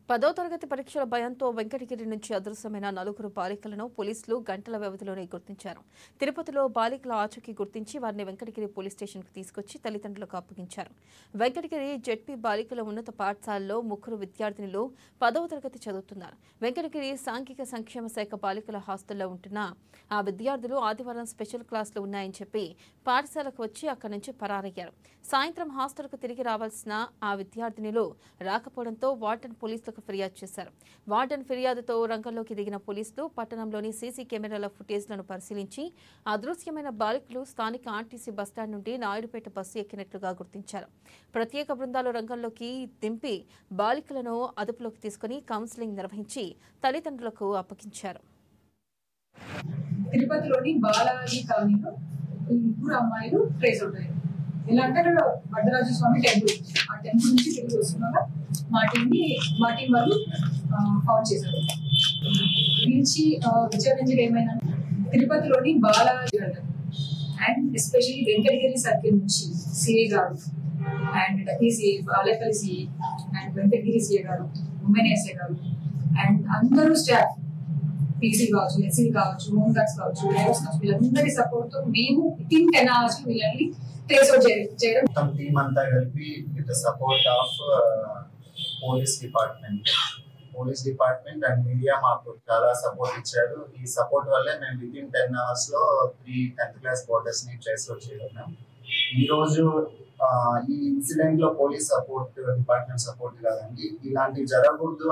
10వ తరగతి పరీక్షల భయంతో వెంకటగిరి నుంచి అదృశ్యమైన నలుగురు బాలికలను పోలీసులు గంటల వ్యవధిలోనే గుర్తించారు. తిరుపతిలో బాలికల ఆచూకీ గుర్తించి వారిని వెంకటగిరి పోలీస్ స్టేషన్కు తీసుకొచ్చి తల్లిదండ్రులకు అప్పగించారు. వెంకటగిరి జెడ్పీ బాలికల ఉన్నత పాఠశాలలో ముగ్గురు విద్యార్థినులు 10వ తరగతి చదువుతున్నారు. వెంకటగిరి సాంఘిక సంక్షేమ శాఖ బాలికల హాస్టల్లో ఉంటున్న ఆ విద్యార్థులు ఆదివారం స్పెషల్ క్లాసులు ఉన్నాయని చెప్పి పాఠశాలకు వచ్చి అక్కడి నుంచి పరారయ్యారు. సాయంత్రం హాస్టల్కు తిరిగి రావాల్సిన ఆ విద్యార్థినులు రాకపోవడంతో వార్డెన్ పోలీసులకు ఫిర్యాదు చేశారు. వార్డెన్ ఫిర్యాదుతో రంగంలోకి దిగిన పోలీసులు పట్టణంలోని సీసీ కెమెరాల ఫుటేజ్లను పరిశీలించి అదృశ్యమైన బాలికలు స్థానిక ఆర్టీసీ బస్టాండ్ నుండి నాయుడుపేట బస్సు ఎక్కినట్లుగా గుర్తించారు. ప్రత్యేక బృందాలు రంగంలోకి దింపి బాలికలను అదుపులోకి తీసుకుని కౌన్సిలింగ్ నిర్వహించి తల్లిదండ్రులకు అప్పగించారు. తిరుపతిలోని బాలాజీ కాలనీలో ఈ ముగ్గురు అమ్మాయిలు ట్రేస్ అవుతాయి. ఎలా అంటే అక్కడ వడ్డరాజు స్వామి టెంపుల్, ఆ టెంపుల్ నుంచి తిరిగి వస్తున్నాగా మా టీం వాళ్ళు ఫౌండ్ చేశారు. నుంచి విచారించగా ఏమైనా తిరుపతిలోని Balaji and especially Venkatagiri circle నుంచి సిఏ గారు and DCA Balepalli CA and Venkatagiri CA గారు, ఉమెన్ ఎస్ఏ గారు అండ్ అందరూ స్టాఫ్ పీసీ కావచ్చు, ఎస్సీ కావచ్చు, హోమ్ గార్డ్స్ కావచ్చు, డ్రైవర్స్ కావచ్చు, వీళ్ళందరి సపోర్ట్ తో మేము వితిన్ 10 hours వీళ్ళని ట్రేస్ అవుట్ చేయడం. మొత్తం టీమ్ అంతా కలిపి with support of police department and media మాకు చాలా సపోర్ట్ ఇచ్చారు. ఈ సపోర్ట్ వల్లే మేము వితిన్ 10 hours లో 3 10th క్లాస్ బోర్డర్స్ ని ట్రేస్ అవుట్ చేయగలిగాం. ఈ రోజు ఈ ఇన్సిడెంట్ లో పోలీస్ సపోర్ట్, డిపార్ట్మెంట్ సపోర్ట్ కాదండి, ఇలాంటివి జరగకూడదు